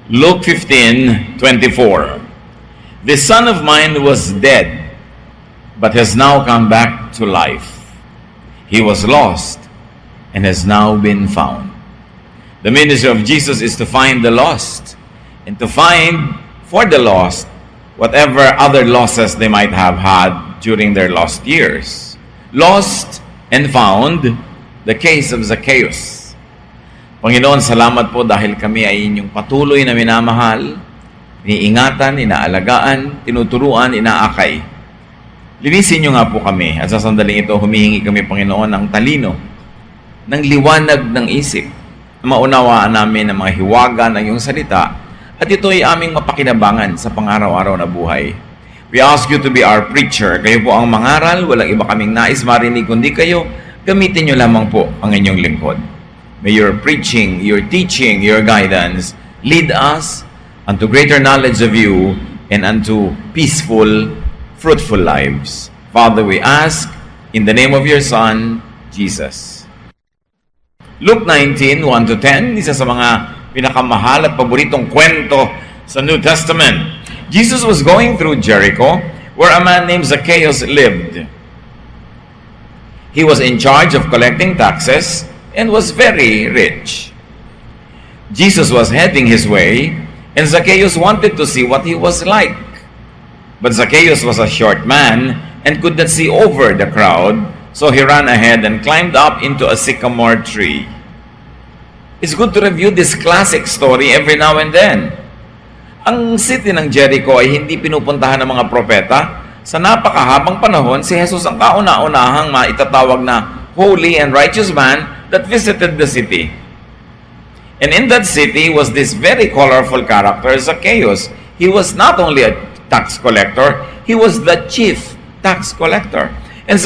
Luke 15:24. This son of mine was dead, but has now come back to life. He was lost and has now been found. The ministry of Jesus is to find the lost and to find for the lost whatever other losses they might have had during their lost years. Lost and found, the case of Zacchaeus. Panginoon, salamat po dahil kami ay inyong patuloy na minamahal, iniingatan, inaalagaan, tinuturuan, inaakay. Linisin niyo nga po kami at sa sandaling ito humihingi kami, Panginoon, ng talino, ng liwanag ng isip, na maunawaan namin ang mga hiwaga ng iyong salita at ito ay aming mapakinabangan sa pang-araw-araw na buhay. We ask you to be our preacher. Kayo po ang mangaral, walang iba kaming nais marinig kundi kayo. Gamitin niyo lamang po ang inyong lingkod. May your preaching, your teaching, your guidance lead us unto greater knowledge of you and unto peaceful, fruitful lives. Father, we ask in the name of your Son, Jesus. Luke 19:1-10, isa sa mga pinakamahal at paboritong kwento sa New Testament. Jesus was going through Jericho, where a man named Zacchaeus lived. He was in charge of collecting taxes and was very rich. Jesus was heading his way, and Zacchaeus wanted to see what he was like. But Zacchaeus was a short man and could not see over the crowd, so he ran ahead and climbed up into a sycamore tree. It's good to review this classic story every now and then. Ang city ng Jericho ay hindi pinupuntahan ng mga propeta. Sa napakahabang panahon, si Jesus ang kauna-unahang maitatawag na holy and righteous man that visited the city. And in that city was this very colorful character, Zacchaeus. He was not only a tax collector, he was the chief tax collector. And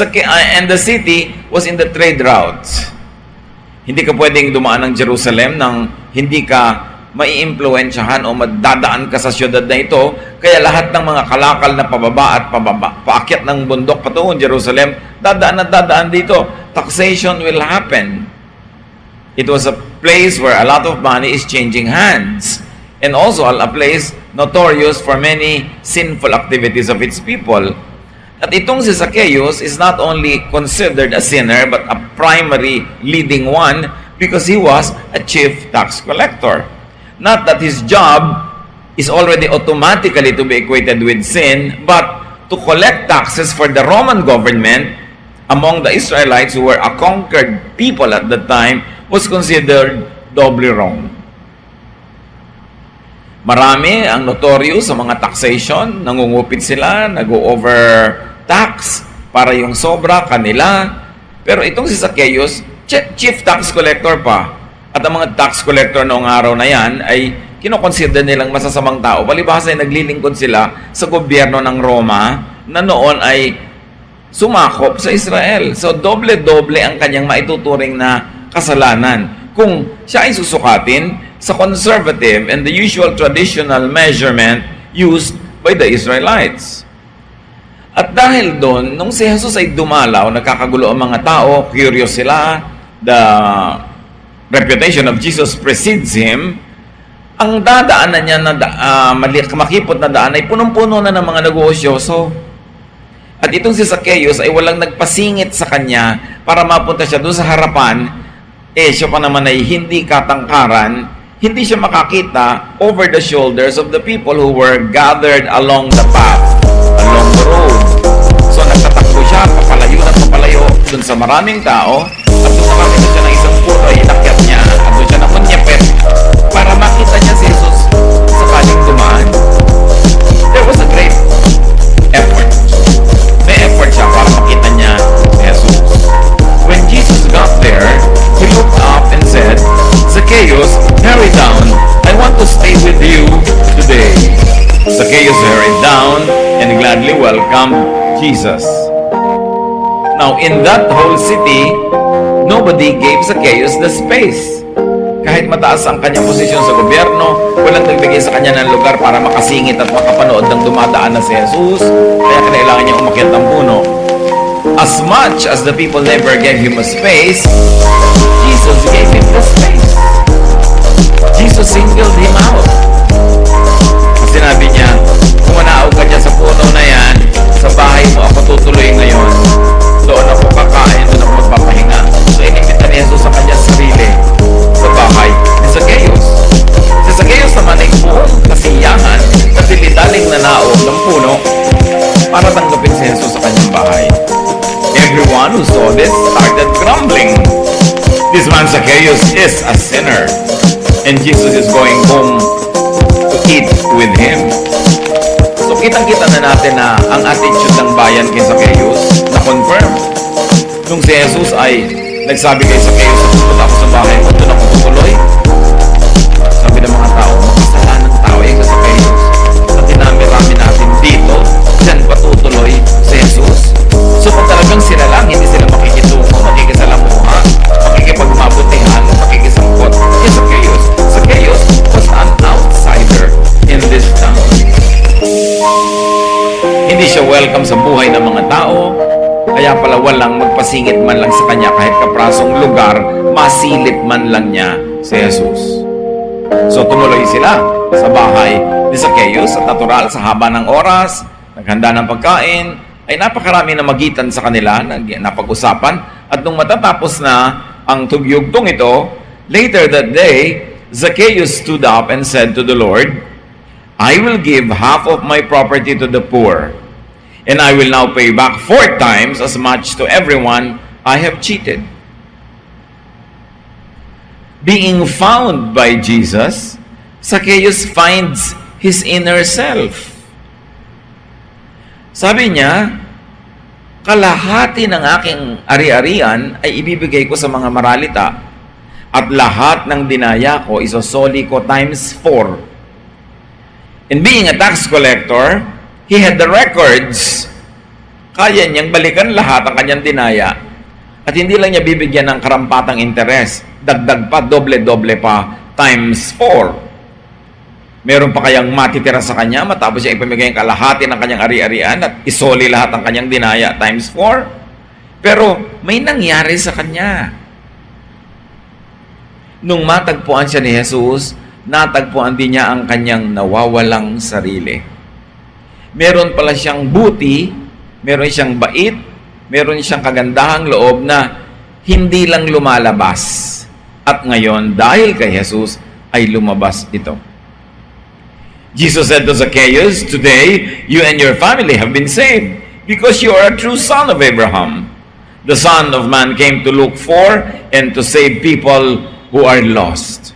the city was in the trade routes. Hindi ka pwedeng dumaan ng Jerusalem nang hindi ka maiimpluwensyahan o madadaan ka sa syudad na ito. Kaya lahat ng mga kalakal na pababa at paakyat ng bundok patungong Jerusalem, dadaan at dadaan dito. Taxation will happen. It was a place where a lot of money is changing hands, and also a place notorious for many sinful activities of its people. At itong si Zacchaeus is not only considered a sinner but a primary leading one because he was a chief tax collector. Not that his job is already automatically to be equated with sin, but to collect taxes for the Roman government among the Israelites who were a conquered people at that time was considered doubly wrong. Marami ang notorious sa mga taxation, nangungupit sila, nag-over tax para yung sobra kanila. Pero itong si Zacchaeus, chief tax collector pa. At ang mga tax collector noong araw na yan ay kinoconsider nilang masasamang tao. Palibhasa ay naglilingkod sila sa gobyerno ng Roma na noon ay sumakop sa Israel. So doble-doble ang kanyang maituturing na kasalanan. Kung siya ay susukatin sa conservative and the usual traditional measurement used by the Israelites. At dahil doon, nung si Jesus ay dumalaw, nagkakagulo ang mga tao, curious sila, the reputation of Jesus precedes him, ang dadaanan niya na makipot na daan ay punong-puno na ng mga nag-uosyoso. At itong si Zacchaeus ay walang nagpasingit sa kanya para mapunta siya doon sa harapan. Siya pa naman ay hindi katangkaran, hindi siya makakita over the shoulders of the people who were gathered along the path, along the road. So nagtatakbo siya, papalayo na papalayo doon sa maraming tao, at doon nakakita siya ng isang puto ay inakyat niya, at doon siya nakunyapet para makita niya si Jesus sa kaling dumaan. There was a great effort. May effort siya para makita niya si Jesus. When Jesus got there, he looked up and said, Zacchaeus, hurry down. I want to stay with you today. Zacchaeus hurried down and gladly welcomed Jesus. Now, in that whole city, nobody gave Zacchaeus the space. Kahit mataas ang kanyang posisyon sa gobyerno, walang nagbigay sa kanya ng lugar para makasingit at makapanood ng dumadaan na si Jesus, kaya kailangan niya umakyat ng puno. As much as the people never gave him a space, Jesus gave him the space. Jesus singled him out. is a sinner. And Jesus is going home to eat with him. So kitang-kita na natin na ang attitude ng bayan kay Zacchaeus na-confirm. Nung si Jesus ay nagsabi kay Zacchaeus, punta ako sa bahay mo, doon ako tutuloy. Sabi ng mga tao, makasalanan ng tao yung Zacchaeus. At dinami-rami natin dito, dyan patutuloy si Jesus. So kung talagang sila lang, hindi sila makikitungo, makikisalamuha, makikipagmabutihan, makikisangkot. Kay Zacchaeus. Zacchaeus was an outsider in this town. Hindi siya welcome sa buhay ng mga tao, kaya pala walang magpasingit man lang sa kanya kahit kaprasong lugar, masilip man lang niya si Jesus. So tumuloy sila sa bahay ni Zacchaeus at natural sa haba ng oras, naghanda ng pagkain, ay napakarami na magitan sa kanila, napag-usapan, at nung matatapos na ang tugyugtong ito, later that day, Zacchaeus stood up and said to the Lord, I will give half of my property to the poor, and I will now pay back 4 times as much to everyone I have cheated. Being found by Jesus, Zacchaeus finds his inner self. Sabi niya, kalahati ng aking ari-arian ay ibibigay ko sa mga maralita at lahat ng dinaya ko isosoli ko times 4. And being a tax collector, he had the records. Kaya niyang balikan lahat ang kanyang dinaya. At hindi lang niya bibigyan ng karampatang interes. Dagdag pa, doble-doble pa, times 4. Meron pa kayang matitira sa kanya matapos siya ipamigay ang kalahati ng kanyang ari-arian at isoli lahat ng kanyang dinaya times 4. Pero may nangyari sa kanya. Nung matagpuan siya ni Jesus, natagpuan din niya ang kanyang nawawalang sarili. Meron pala siyang buti, meron siyang bait, meron siyang kagandahang loob na hindi lang lumalabas. At ngayon, dahil kay Jesus, ay lumabas ito. Jesus said to Zacchaeus, today, you and your family have been saved because you are a true son of Abraham. The Son of Man came to look for and to save people who are lost.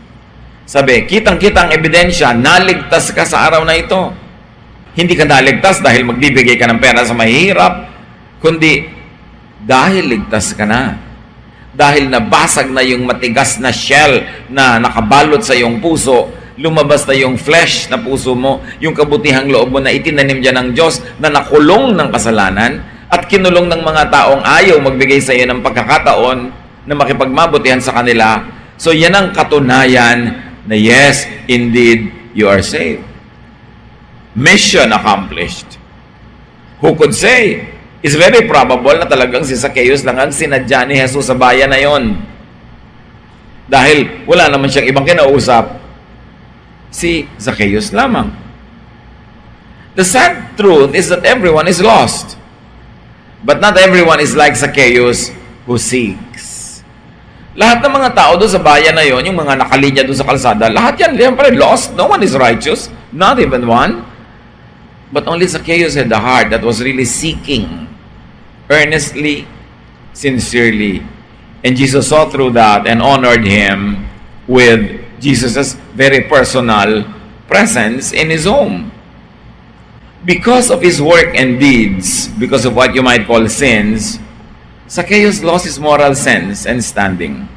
Sabi, kitang-kitang ebidensya, naligtas ka sa araw na ito. Hindi ka naligtas dahil magbibigay ka ng pera sa mahihirap, kundi dahil ligtas ka na. Dahil nabasag na yung matigas na shell na nakabalot sa iyong puso, lumabas na yung flesh na puso mo, yung kabutihang loob mo na itinanim dyan ng Diyos na nakulong ng kasalanan at kinulong ng mga taong ayaw magbigay sa iyo ng pagkakataon na makipagmabutihan sa kanila. So yan ang katunayan na yes, indeed, you are saved. Mission accomplished. Who could say? It's very probable na talagang si Zacchaeus lang ang sinadya ni Jesus sa bayan na yon. Dahil wala naman siyang ibang kinausap, si Zacchaeus lamang. The sad truth is that everyone is lost. But not everyone is like Zacchaeus who seeks. Lahat ng mga tao doon sa bayan na yon, yung mga nakalinya doon sa kalsada, lahat yan pala lost. No one is righteous. Not even one. But only Zacchaeus had the heart that was really seeking, earnestly, sincerely. And Jesus saw through that and honored him with Jesus' very personal presence in his home. Because of his work and deeds, because of what you might call sins, Zacchaeus lost his moral sense and standing.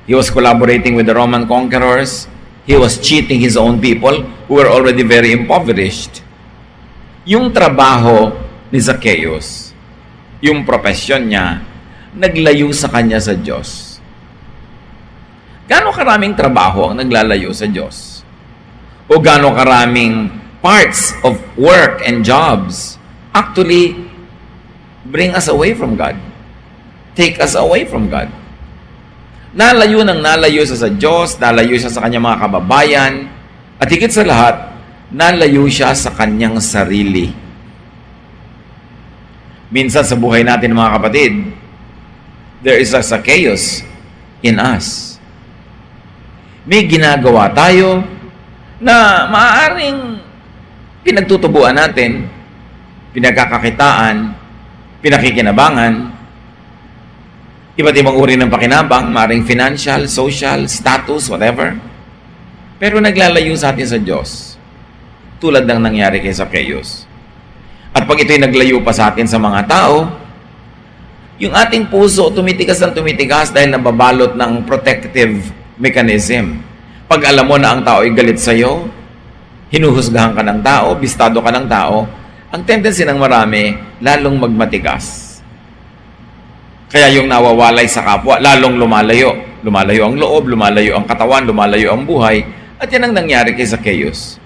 He was collaborating with the Roman conquerors. He was cheating his own people who were already very impoverished. Yung trabaho ni Zacchaeus, yung profesyon niya, naglayo sa kanya sa Diyos. Gaano karaming trabaho ang naglalayo sa Diyos? O gaano karaming parts of work and jobs actually bring us away from God? Take us away from God. Nalayo siya sa Diyos, nalayo siya sa kanyang mga kababayan, at higit sa lahat, nalayo siya sa kanyang sarili. Minsan sa buhay natin mga kapatid, there is a Zacchaeus in us. May ginagawa tayo na maaaring pinagtutubuan natin, pinagkakakitaan, pinakikinabangan. Iba't ibang uri ng pakinabang, maring financial, social, status, whatever. Pero naglalayo sa atin sa Diyos. Tulad ng nangyari kay Zacchaeus. At pag ito'y naglayo pa sa atin sa mga tao, yung ating puso tumitigas ng tumitigas dahil nababalot ng protective mechanism. Pag alam mo na ang tao ay galit sa'yo, hinuhusgahan ka ng tao, bistado ka ng tao, ang tendency ng marami, lalong magmatigas. Kaya yung nawawalay sa kapwa, lalong lumalayo. Lumalayo ang loob, lumalayo ang katawan, lumalayo ang buhay. At yan ang nangyari kay Zacchaeus.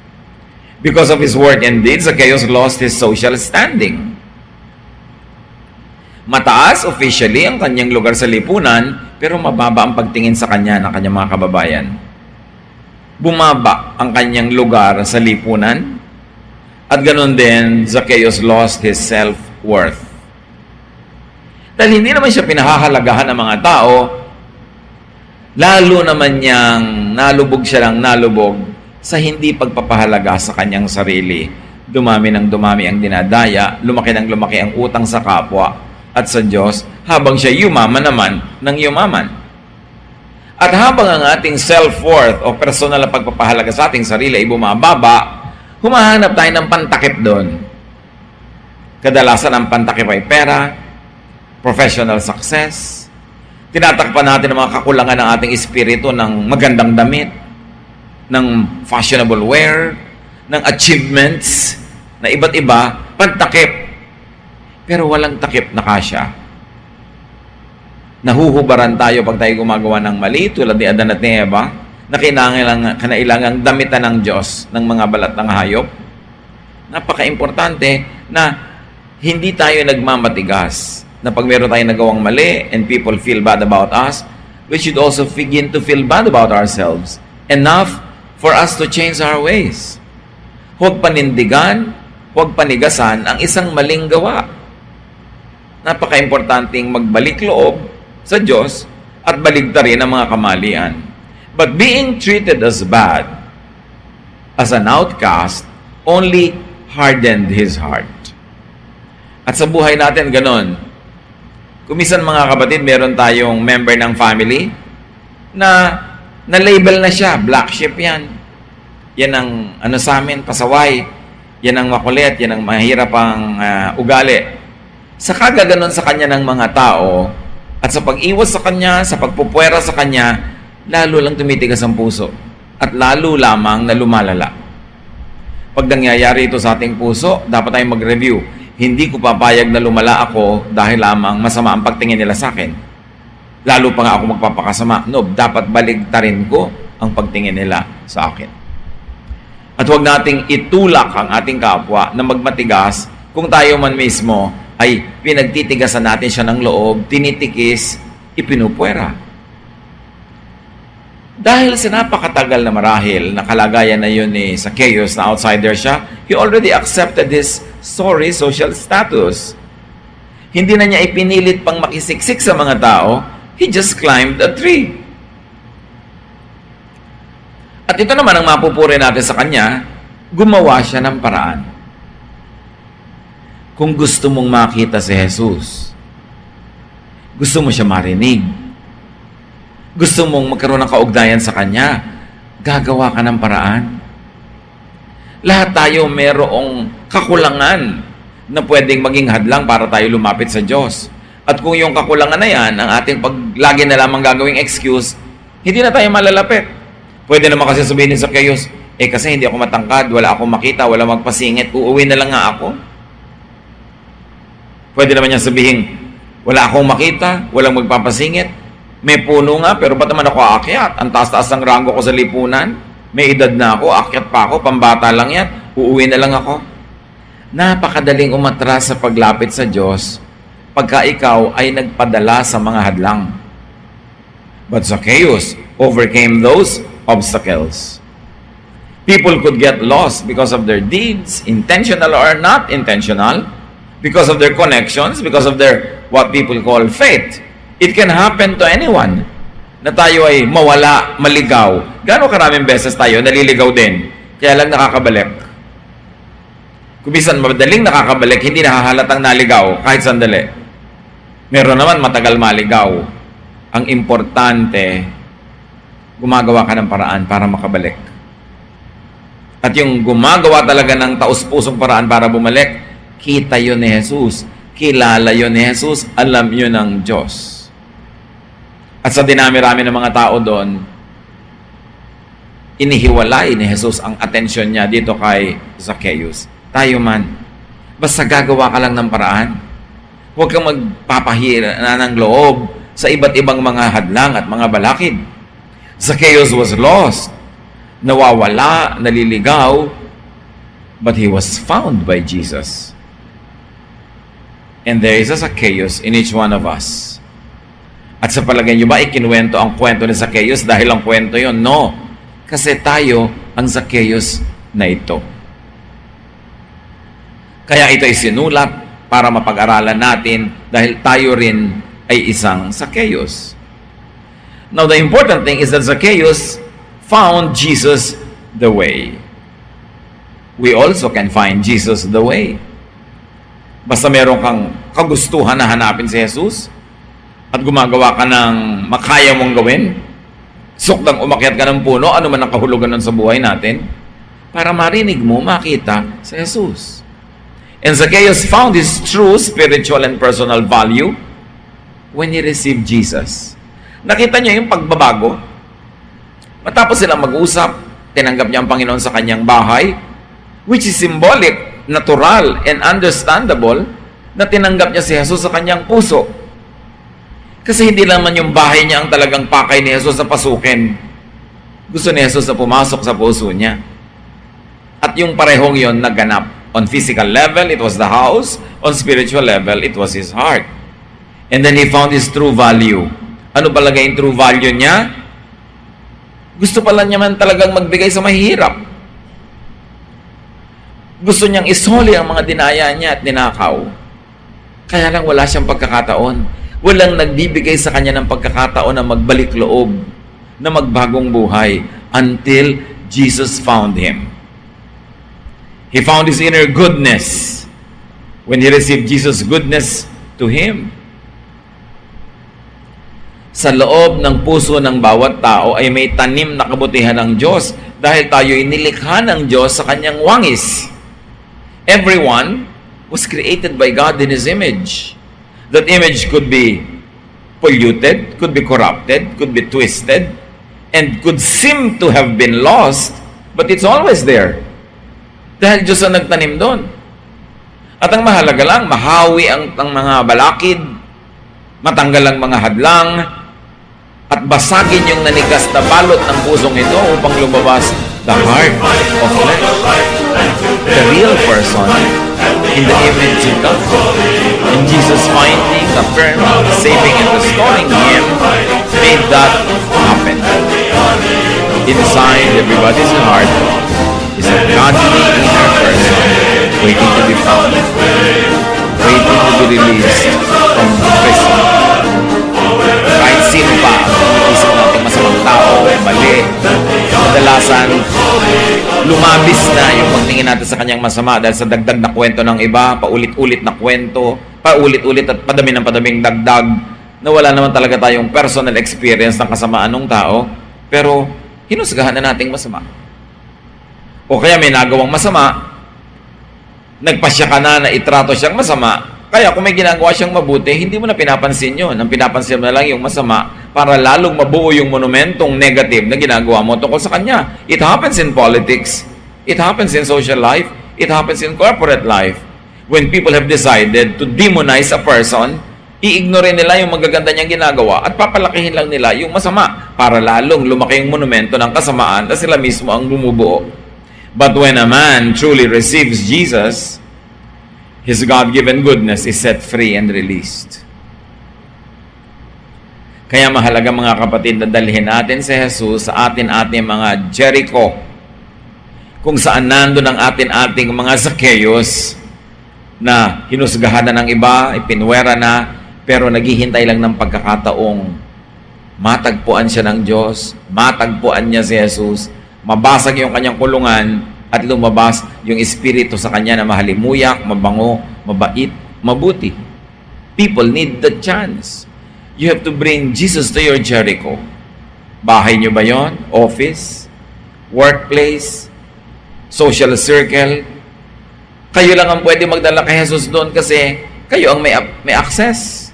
Because of his word and deeds, Zacchaeus lost his social standing. Mataas officially ang kanyang lugar sa lipunan, pero mababa ang pagtingin sa kanya ng kanyang mga kababayan. Bumaba ang kanyang lugar sa lipunan, at ganun din, Zacchaeus lost his self-worth. Dahil hindi naman siya pinahahalagahan ng mga tao, lalo naman niyang nalubog siya ng nalubog sa hindi pagpapahalaga sa kanyang sarili. Dumami ng dumami ang dinadaya, lumaki ng lumaki ang utang sa kapwa at sa Diyos, habang siya yumaman naman ng yumaman. At habang ang ating self-worth o personal na pagpapahalaga sa ating sarili ay bumababa, humahanap tayo ng pantakip doon. Kadalasan ang pantakip ay pera, professional success, tinatakpan natin ang mga kakulangan ng ating espiritu ng magandang damit, ng fashionable wear, ng achievements na iba't iba, pantakip. Pero walang takip na kasya. Nahuhubaran tayo pag tayo gumagawa ng mali, tulad ni Adan at ni Eva, na kinailangang damitan ng Diyos ng mga balat ng hayop. Napaka-importante na hindi tayo nagmamatigas. Na pag meron tayong nagawang mali and people feel bad about us, we should also begin to feel bad about ourselves. Enough for us to change our ways. Huwag panindigan, huwag panigasan ang isang maling gawa. Napaka-importanting magbalik loob sa Diyos at baligtarin ang mga kamalian. But being treated as bad, as an outcast, only hardened his heart. At sa buhay natin, ganon. Kumisan mga kapatid, meron tayong member ng family na na-label na siya, black sheep yan. Yan ang ano sa amin, pasaway. Yan ang makulit, yan ang mahirap ang ugali. Sa kagaganon sa kanya ng mga tao, at sa pag-iwas sa kanya, sa pagpupwera sa kanya, lalo lang tumitigas ang puso. At lalo lamang na lumalala. Pag nangyayari ito sa ating puso, dapat tayong mag-review. Hindi ko papayag na lumala ako dahil lamang masama ang pagtingin nila sa akin. Lalo pa nga ako magpapakasama. No, dapat baligtarin ko ang pagtingin nila sa akin. At huwag nating itulak ang ating kapwa na magmatigas kung tayo man mismo ay pinagtitigasan natin siya ng loob, tinitikis, ipinupwera. Dahil sa napakatagal na marahil na kalagayan na yun ni Zacchaeus na outsider siya, he already accepted his sorry social status. Hindi na niya ipinilit pang makisiksik sa mga tao, he just climbed a tree. At ito naman ang mapupuri natin sa kanya, gumawa siya ng paraan. Kung gusto mong makita si Jesus, gusto mo siya marinig, gusto mong magkaroon ng kaugnayan sa kanya, gagawa ka ng paraan. Lahat tayo merong kakulangan na pwedeng maging hadlang para tayo lumapit sa Diyos. At kung yung kakulangan na yan, ang ating lagi na lamang gagawing excuse, hindi na tayo malalapit. Pwede naman kasi sabihin sa Zacchaeus, kasi hindi ako matangkad, wala akong makita, wala magpasingit, uuwi na lang nga ako. Pwede naman niya sabihin, wala akong makita, walang magpapasingit, may puno nga, pero ba't naman ako aakyat? Ang taas-taas ng rango ko sa lipunan, may edad na ako, aakyat pa ako, pambata lang yan, uuwi na lang ako. Napakadaling umatras sa paglapit sa Diyos pagka ikaw ay nagpadala sa mga hadlang. But Zacchaeus overcame those obstacles. People could get lost because of their deeds, intentional or not intentional, because of their connections, because of their what people call faith. It can happen to anyone na tayo ay mawala, maligaw. Gano'ng karaming beses tayo naliligaw din, kaya lang nakakabalik. Kumisan madaling nakakabalik, hindi nahahalatang naligaw kahit sandali. Meron naman matagal maligaw, Ang importante, gumagawa ka ng paraan para makabalik. At yung gumagawa talaga ng taus-pusong paraan para bumalik, kita yun ni Jesus. Kilala yun ni Jesus. Alam yun ng Diyos. At sa dinami-rami ng mga tao doon, inihiwalay ni Jesus ang atensyon niya dito kay Zacchaeus. Tayo man, basta gagawa ka lang ng paraan. Huwag kang magpapahira ng loob sa iba't ibang mga hadlang at mga balakid. Zacchaeus was lost, nawawala, naliligaw, but he was found by Jesus. And there is a Zacchaeus in each one of us. At sa palagay niyo ba, ikinuwento ang kwento ni Zacchaeus dahil ang kwento yon? No. Kasi tayo ang Zacchaeus na ito. Kaya ito ay sinulat para mapag-aralan natin dahil tayo rin ay isang Zacchaeus. Now, the important thing is that Zacchaeus found Jesus the way. We also can find Jesus the way. Basta meron kang kagustuhan na hanapin si Jesus at gumagawa ka ng makaya mong gawin, sukdang umakyat ka ng puno, ano man ang kahulugan nun sa buhay natin, para marinig mo, makita si Jesus. And Zacchaeus found his true spiritual and personal value when he received Jesus. Nakita niya yung pagbabago. Matapos silang mag-usap, tinanggap niya ang Panginoon sa kanyang bahay, which is symbolic, natural, and understandable na tinanggap niya si Jesus sa kanyang puso. Kasi hindi naman yung bahay niya ang talagang pakay ni Jesus na pasukin. Gusto ni Jesus na pumasok sa puso niya. At yung parehong yon naganap. On physical level, it was the house. On spiritual level, it was his heart. And then he found his true value. Ano pala yung true value niya? Gusto pala niya man talagang magbigay sa mahihirap. Gusto niyang isoli ang mga dinaya niya at ninakaw. Kaya lang wala siyang pagkakataon. Walang nagbibigay sa kanya ng pagkakataon na magbalik loob, na magbagong buhay, until Jesus found him. He found his inner goodness when he received Jesus' goodness to him. Sa loob ng puso ng bawat tao ay may tanim na kabutihan ng Diyos dahil tayo ay nilikha ng Diyos sa kanyang wangis. Everyone was created by God in His image. That image could be polluted, could be corrupted, could be twisted, and could seem to have been lost, but it's always there. Dahil Diyos ang nagtanim doon. At ang mahalaga lang, mahawi ang mga balakid, matanggal ang mga hadlang, at basagin yung nanigas na balot ng pusong ito upang lumabas the heart of flesh. The real person in the image of God. And Jesus finding, affirming, saving, and restoring him made that happen. Inside everybody's heart is a godly inner person waiting to be found, waiting to be released from prison. Kahit sino pa isip natin masamang tao, mali, kadalasan lumabis na yung pagtingin natin sa kanyang masama dahil sa dagdag na kwento ng iba, paulit-ulit na kwento, paulit-ulit at padami ng padaming dagdag na wala naman talaga tayong personal experience ng kasamaan ng tao, pero hinusgahan na nating masama. O kaya may nagawang masama, nagpasya ka na itrato siyang masama, kaya kung may ginagawa siyang mabuti, hindi mo na pinapansin yun. Ang pinapansin mo na lang yung masama para lalong mabuo yung monumentong negative na ginagawa mo tungkol sa kanya. It happens in politics. It happens in social life. It happens in corporate life. When people have decided to demonize a person, i-ignore nila yung magaganda niyang ginagawa at papalakihin lang nila yung masama para lalong lumaki yung monumento ng kasamaan na sila mismo ang bumubuo. But when a man truly receives Jesus, his God-given goodness is set free and released. Kaya mahalaga mga kapatid na dalhin natin si Jesus sa ating mga Jericho, kung saan nandun ang ating mga Zacchaeus na hinusgahan na ng iba, ipinwera na, pero naghihintay lang ng pagkakataong matagpuan siya ng Diyos, matagpuan niya si Jesus, mabasag yung kanyang kulungan, at lumabas yung espiritu sa kanya na mahalimuyak, mabango, mabait, mabuti. People need the chance. You have to bring Jesus to your Jericho. Bahay nyo ba yon? Office? Workplace? Social circle? Kayo lang ang pwede magdala kay Jesus doon kasi kayo ang may access.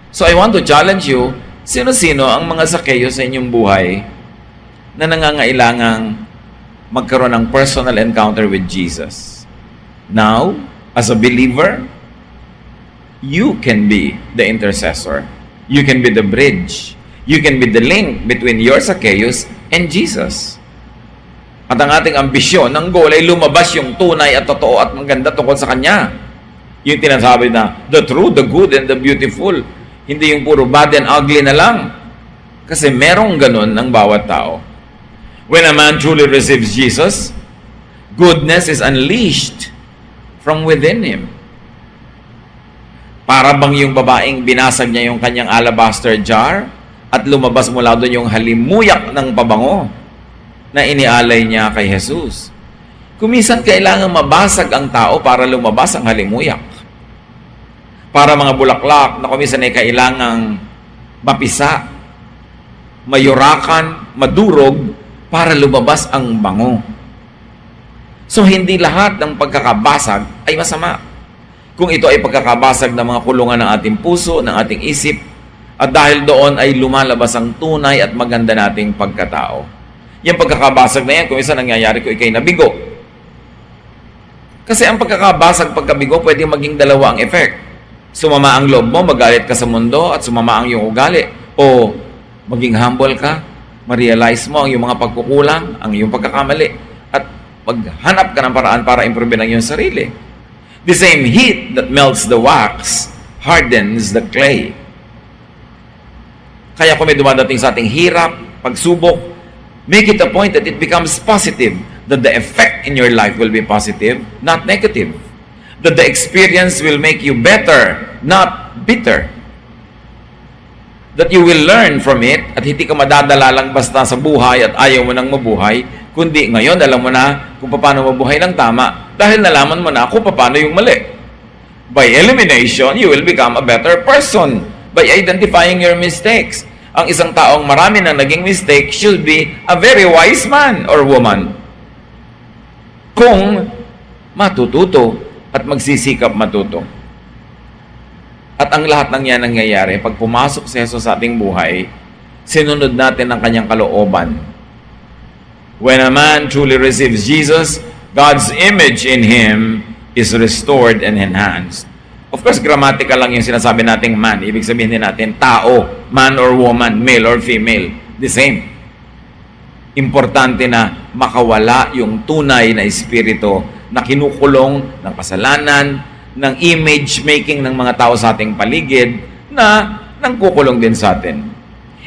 So I want to challenge you, sino-sino ang mga sakeyo sa inyong buhay na nangangailangang magkaroon ng personal encounter with Jesus? Now, as a believer, you can be the intercessor. You can be the bridge. You can be the link between your Zacchaeus and Jesus. At ang ating ambisyon, ng goal ay lumabas yung tunay at totoo at maganda tungkol sa Kanya. Yung tinasabi na, the true, the good, and the beautiful. Hindi yung puro bad and ugly na lang. Kasi merong ganun ng bawat tao. When a man truly receives Jesus, goodness is unleashed from within him. Para bang yung babaeng binasag niya yung kanyang alabaster jar at lumabas mula doon yung halimuyak ng pabango na inialay niya kay Jesus. Kuminsan kailangan mabasag ang tao para lumabas ang halimuyak. Para mga bulaklak na kuminsan ay kailangang mapisa, mayurakan, madurog para lumabas ang bango. So hindi lahat ng pagkakabasag ay masama. Kung ito ay pagkakabasag ng mga kulungan ng ating puso, ng ating isip, at dahil doon ay lumalabas ang tunay at maganda nating pagkatao. Yung pagkakabasag na yan, kung isa nangyayari ko, ikay nabigo. Kasi ang pagkakabasag, pagkabigo, pwede maging dalawa ang effect. Sumama ang loob mo, magalit ka sa mundo, at sumama ang iyong ugali. O maging humble ka, ma-realize mo ang iyong mga pagkukulang, ang iyong pagkakamali, at maghanap ka ng paraan para improve ang iyong sarili. The same heat that melts the wax hardens the clay. Kaya kung may dumadating sa ating hirap, pagsubok, make it a point that it becomes positive, that the effect in your life will be positive, not negative. That the experience will make you better, not bitter. That you will learn from it at hindi ka madadala lang basta sa buhay at ayaw mo nang mabuhay, kundi ngayon alam mo na kung paano mabuhay ng tama dahil nalaman mo na kung paano yung mali. By elimination, you will become a better person by identifying your mistakes. Ang isang taong marami na naging mistake should be a very wise man or woman. Kung matututo at magsisikap matuto. At ang lahat ng yan nangyayari, pag pumasok si Jesus sa ating buhay, sinunod natin ang kanyang kalooban. When a man truly receives Jesus, God's image in him is restored and enhanced. Of course, grammatical lang yung sinasabi nating man. Ibig sabihin din natin, tao, man or woman, male or female. The same. Importante na makawala yung tunay na espiritu na kinukulong ng kasalanan, ng image making ng mga tao sa ating paligid na nangkukulong din sa atin.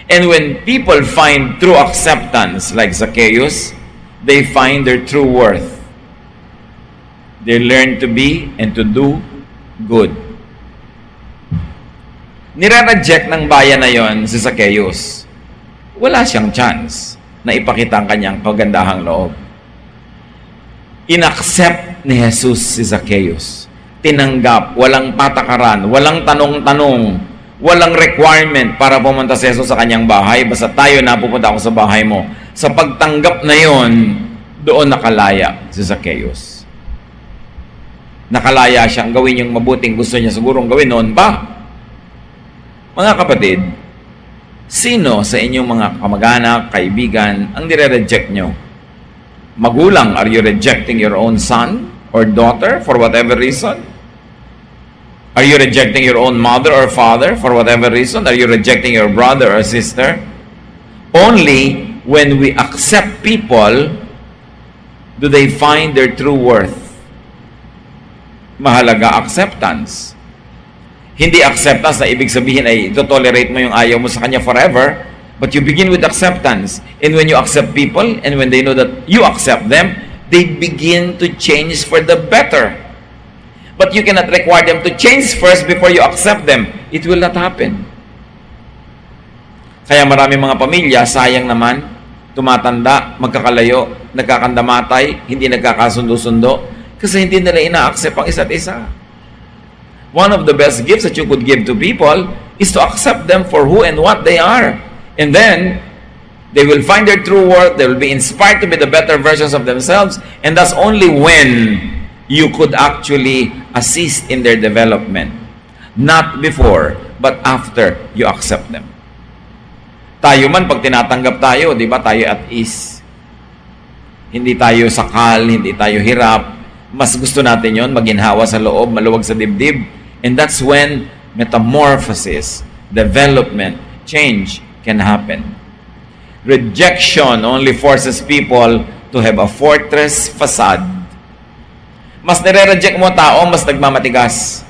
And when people find true acceptance like Zacchaeus, they find their true worth. They learn to be and to do good. Nire-reject ng bayan na yon si Zacchaeus. Wala siyang chance na ipakita ang kanyang kagandahang loob. Inaccept ni Jesus si Zacchaeus. Tinanggap, walang patakaran, walang tanong-tanong, walang requirement para pumunta si Jesus sa kanyang bahay. Basta tayo na pupunta ako sa bahay mo. Sa pagtanggap na yon, doon nakalaya si Zacchaeus. Nakalaya siyang gawin yung mabuting gusto niya sigurong gawin noon pa. Mga kapatid, sino sa inyong mga kamag-anak, kaibigan, ang nire-reject nyo? Magulang, are you rejecting your own son or daughter for whatever reason? Are you rejecting your own mother or father for whatever reason? Are you rejecting your brother or sister? Only when we accept people do they find their true worth. Mahalaga acceptance. Hindi acceptance na ibig sabihin ay ito-tolerate mo yung ayaw mo sa kanya forever, but you begin with acceptance. And when you accept people, and when they know that you accept them, they begin to change for the better. But you cannot require them to change first before you accept them. It will not happen. Kaya marami mga pamilya, sayang naman, tumatanda, magkakalayo, nagkakandamatay, hindi nagkakasundo-sundo, kasi hindi nila ina-accept ang isa't isa. One of the best gifts that you could give to people is to accept them for who and what they are. And then, they will find their true worth, they will be inspired to be the better versions of themselves, and that's only when you could actually assist in their development. Not before, but after you accept them. Tayo man, pag tinatanggap tayo, di ba, tayo at ease. Hindi tayo sakal, hindi tayo hirap. Mas gusto natin yon, maginhawa sa loob, maluwag sa dibdib. And that's when metamorphosis, development, change can happen. Rejection only forces people to have a fortress facade. Mas nire-reject mo tao, mas nagmamatigas.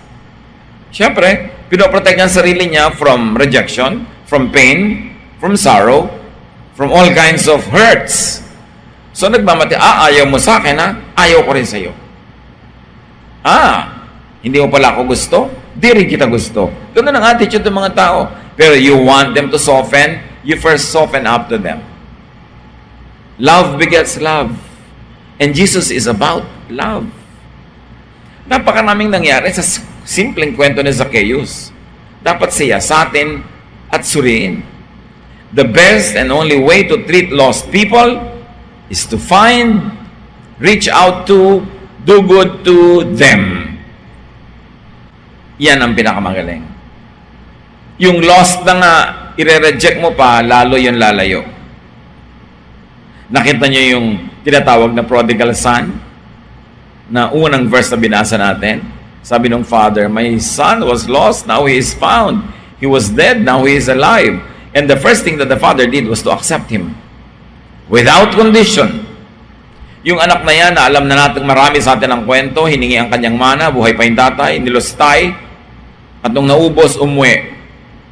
Siyempre, pinoprotect niya ang sarili niya from rejection, from pain, from sorrow, from all kinds of hurts. So ayaw mo sa akin ha? Ayaw ko rin sa iyo. Hindi mo pala ako gusto? Di rin kita gusto. Ganun ang attitude ng mga tao. Pero you want them to soften, you first soften up to them. Love begets love. And Jesus is about love. Napakaraming nangyari sa simpleng kwento ni Zacchaeus. Dapat siya sa atin at suriin. The best and only way to treat lost people is to find, reach out to, do good to them. Yan ang pinakamagaling. Yung lost na nga, i-reject mo pa, lalo yung lalayo. Nakita niyo yung tinatawag na prodigal son? Na unang verse na binasa natin. Sabi ng father, my son was lost, now he is found. He was dead, now he is alive. And the first thing that the father did was to accept him. Without condition. Yung anak na yan, na alam na natin marami sa atin ang kwento, hiningi ang kanyang mana, buhay pa yung tatay, nilostay, at nung naubos, umuwi.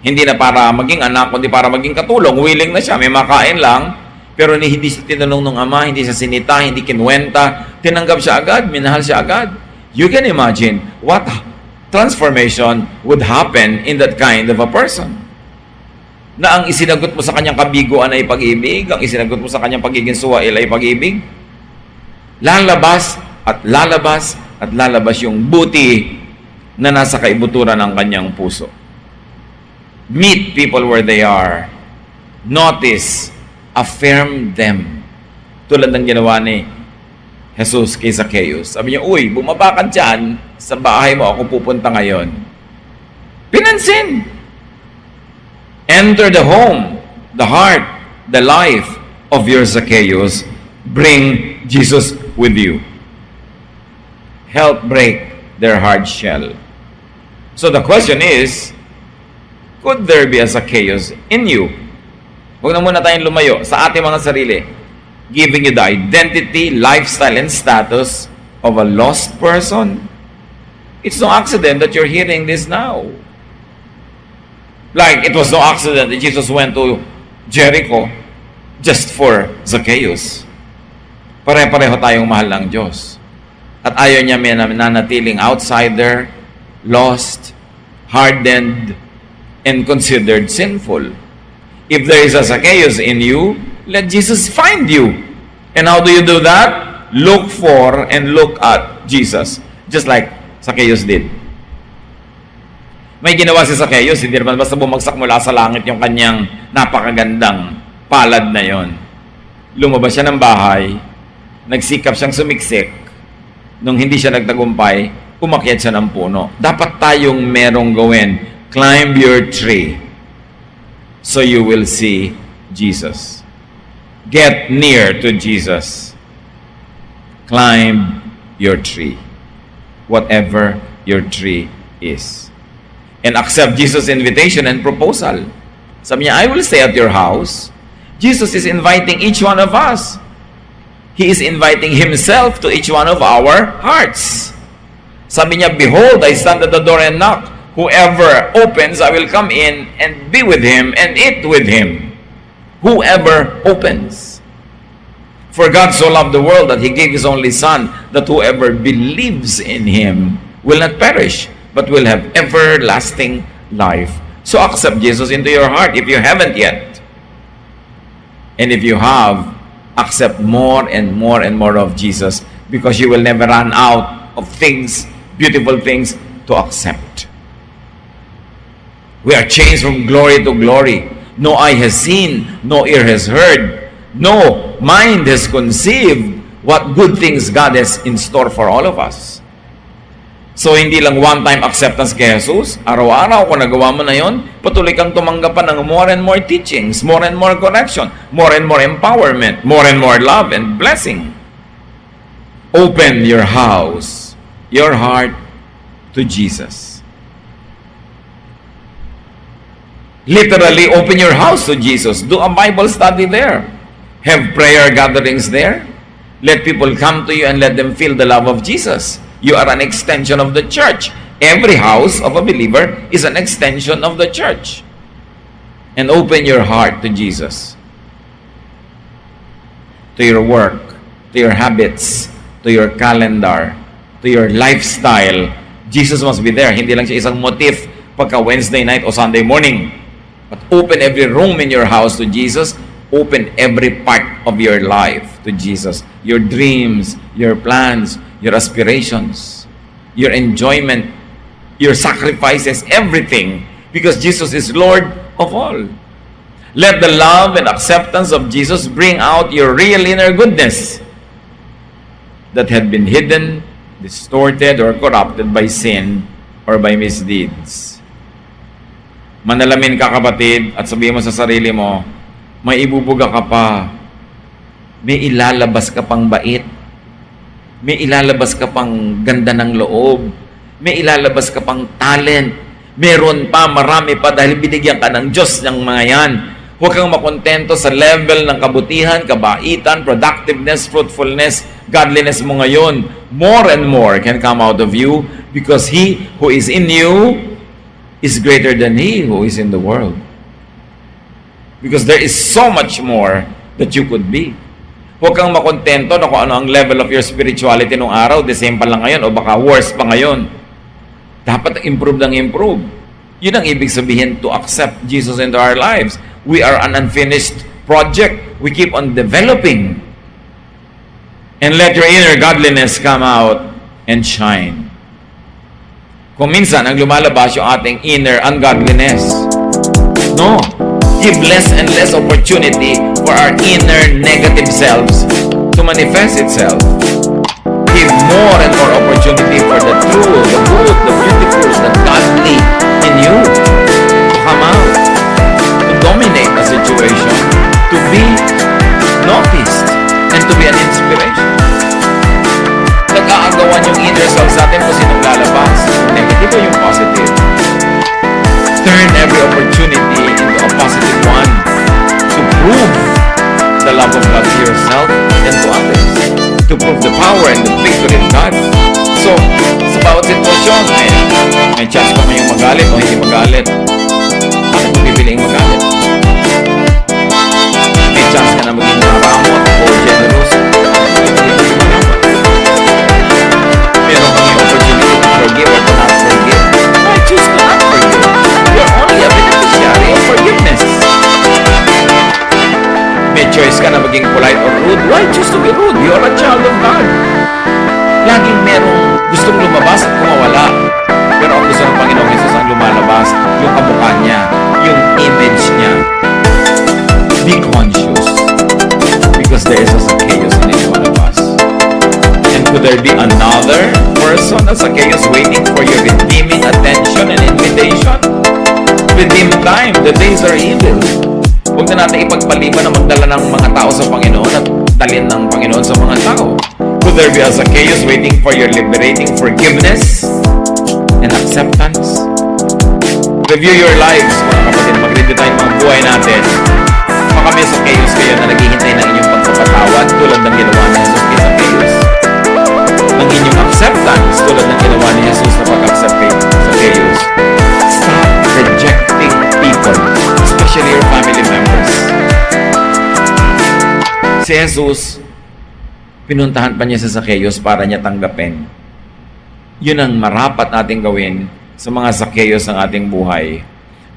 Hindi na para maging anak, kundi para maging katulong. Willing na siya, may makain lang, pero hindi siya tinanong ng ama, hindi siya sinita, hindi kinwenta, tinanggap siya agad, minahal siya agad. You can imagine what transformation would happen in that kind of a person. Na ang isinagot mo sa kanyang kabiguan ay pag-ibig, ang isinagot mo sa kanyang pagiging suwail ay pag-ibig, lalabas at lalabas at lalabas yung buti na nasa kaibuturan ng kanyang puso. Meet people where they are. Notice, affirm them. Tulad ng ginawa ni Jesus kay Zacchaeus. Sabi niya, uy, bumaba ka dyan, sa bahay mo ako pupunta ngayon. Pinansin. Enter the home, the heart, the life of your Zacchaeus. Bring Jesus with you. Help break their hard shell. So the question is, could there be a Zacchaeus in you? Huwag na muna tayong lumayo sa ating mga sarili, giving you the identity, lifestyle, and status of a lost person. It's no accident that you're hearing this now. Like, it was no accident that Jesus went to Jericho just for Zacchaeus. Pare-pareho tayong mahal ng Diyos. At ayaw niya may nanatiling outsider, lost, hardened, and considered sinful. If there is a Zacchaeus in you, let Jesus find you. And how do you do that? Look for and look at Jesus. Just like Zacchaeus did. May ginawa si Zacchaeus, hindi naman basta bumagsak mula sa langit yung kanyang napakagandang palad na yon. Lumabas siya ng bahay, nagsikap siyang sumiksik, nung hindi siya nagtagumpay, umakyat siya ng puno. Dapat tayong merong gawin. Climb your tree so you will see Jesus. Get near to Jesus. Climb your tree. Whatever your tree is. And accept Jesus' invitation and proposal. Sabi niya, I will stay at your house. Jesus is inviting each one of us. He is inviting Himself to each one of our hearts. Sabi niya, behold, I stand at the door and knock. Whoever opens, I will come in and be with him and eat with him. Whoever opens. For God so loved the world that He gave His only Son, that whoever believes in Him will not perish, but will have everlasting life. So accept Jesus into your heart if you haven't yet. And if you have, accept more and more and more of Jesus, because you will never run out of things, beautiful things, to accept. We are changed from glory to glory. No eye has seen, no ear has heard, no mind has conceived what good things God has in store for all of us. So, hindi lang one-time acceptance kay Jesus. Araw-araw, kung nagawa mo na yon, patuloy kang tumanggap pa ng more and more teachings, more and more correction, more and more empowerment, more and more love and blessing. Open your house, your heart to Jesus. Literally, open your house to Jesus. Do a Bible study there. Have prayer gatherings there. Let people come to you and let them feel the love of Jesus. You are an extension of the church. Every house of a believer is an extension of the church. And open your heart to Jesus. To your work, to your habits, to your calendar, to your lifestyle. Jesus must be there. Hindi lang siya isang motif pagka Wednesday night o Sunday morning. But open every room in your house to Jesus. Open every part of your life to Jesus. Your dreams, your plans, your aspirations, your enjoyment, your sacrifices, everything. Because Jesus is Lord of all. Let the love and acceptance of Jesus bring out your real inner goodness that had been hidden, distorted, or corrupted by sin or by misdeeds. Manalamin ka, kapatid, at sabihin mo sa sarili mo, may ibubuga ka pa, may ilalabas ka pang bait, may ilalabas ka pang ganda ng loob, may ilalabas ka pang talent, meron pa, marami pa, dahil binigyan ka ng Diyos ng mga yan. Huwag kang makontento sa level ng kabutihan, kabaitan, productiveness, fruitfulness, godliness mo ngayon. More and more can come out of you because He who is in you is greater than he who is in the world. Because there is so much more that you could be. Huwag kang makontento na kung ano ang level of your spirituality nung araw, the same pa lang ngayon, o baka worse pa ngayon. Dapat improve ng improve. Yun ang ibig sabihin to accept Jesus into our lives. We are an unfinished project. We keep on developing. And let your inner godliness come out and shine. Kung minsan, ang lumalabas yung ating inner ungodliness. No. Give less and less opportunity for our inner negative selves to manifest itself. Give more and more opportunity for the true, the good, the beautiful, the godly in you to come out, to dominate a situation, to be noticed, and to be an inspiration. Nag-aagawan yung inner self sa atin kung sinong lalabas, yung negative o yung positive. Turn every opportunity into a positive one to prove the love of God to yourself and to others, to prove the power and the victory of God. So, sa bawat sitwasyon, may chance ka ngayong magalit o hindi magalit. Bakit mo pipiliing magalit? May chance ka na maging maramot o generous. Meron kang yung opportunity to forgive or to not forgive. Why choose to not forgive? You're only a beneficiary of forgiveness. May choice ka na maging polite or rude. Why choose to be rude? You're a child of God. Laging merong gustong lumabas at kumawala. Pero ang gusto ng Panginoong Jesus ang lumalabas, yung kamukha niya, yung image niya. Be conscious because there is a Zacchaeus in each one of us. And could there be another person as Zacchaeus waiting for your redeeming attention and invitation? Redeem time. The days are evil. Huwag na natin ipagpaliban na magdala ng mga tao sa Panginoon at dalhin ng Panginoon sa mga tao. Could there be a Zacchaeus waiting for your liberating forgiveness and acceptance? Review your lives, mga kapatid. Mag-review tayo ng mga buhay natin. Baka may Zacchaeus kayo na naghihintay ng inyong pagpapatawad tulad ng ginawa ni Jesus kay Zacchaeus. Ng inyong acceptance tulad ng ginawa ni Jesus na pag-accept kay Zacchaeus. Stop rejecting people, especially your family members. Si Jesus, pinuntahan pa niya si Zacchaeus para niya tanggapin. Yun ang marapat nating gawin sa mga Zacchaeus ng ating buhay.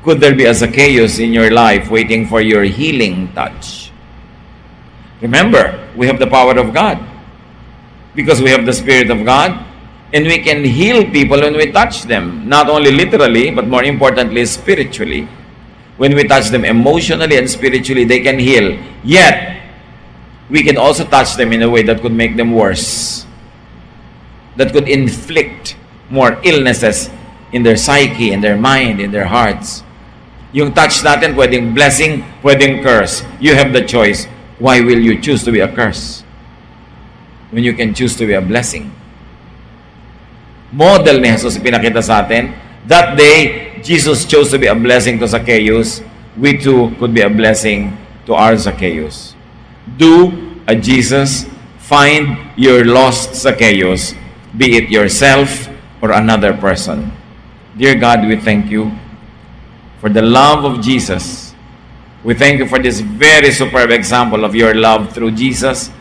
Could there be a Zacchaeus in your life waiting for your healing touch? Remember, we have the power of God. Because we have the Spirit of God, And we can heal people when we touch them. Not only literally, but more importantly, spiritually. When we touch them emotionally and spiritually, they can heal. Yet, we can also touch them in a way that could make them worse. That could inflict more illnesses in their psyche, in their mind, in their hearts. Yung touch natin, pwedeng blessing, pwedeng curse. You have the choice. Why will you choose to be a curse when you can choose to be a blessing? Model ni Jesus pinakita sa atin. That day, Jesus chose to be a blessing to Zacchaeus. We too could be a blessing to our Zacchaeus. Do a Jesus. Find your lost Zacchaeus, be it yourself or another person. Dear God, we thank you for the love of Jesus. We thank you for this very superb example of your love through Jesus.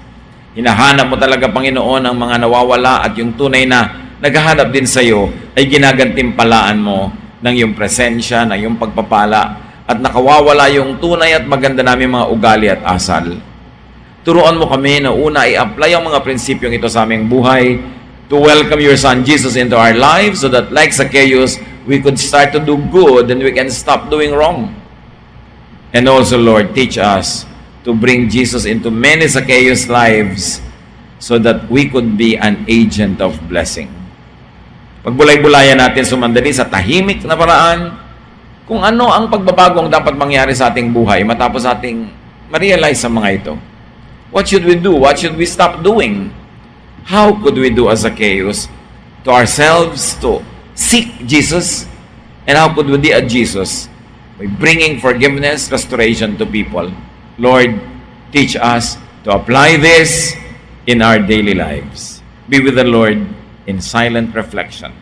Hinahanap mo talaga, Panginoon, ang mga nawawala at yung tunay na naghahanap din sa iyo ay ginagantimpalaan mo ng iyong presensya, ng iyong pagpapala, at nakawawala yung tunay at maganda namin mga ugali at asal. Turuan mo kami na una i-apply ang mga prinsipyong ito sa aming buhay to welcome your Son Jesus into our lives so that like Zacchaeus, we could start to do good and we can stop doing wrong. And also, Lord, teach us to bring Jesus into many Zacchaeus lives so that we could be an agent of blessing. Pagbulay-bulayan natin sumandali sa tahimik na paraan kung ano ang pagbabagong dapat mangyari sa ating buhay matapos ating ma-realize sa mga ito. What should we do? What should we stop doing? How could we do as Zacchaeus to ourselves to seek Jesus? And how could we be a Jesus by bringing forgiveness, restoration to people? Lord, teach us to apply this in our daily lives. Be with the Lord in silent reflection.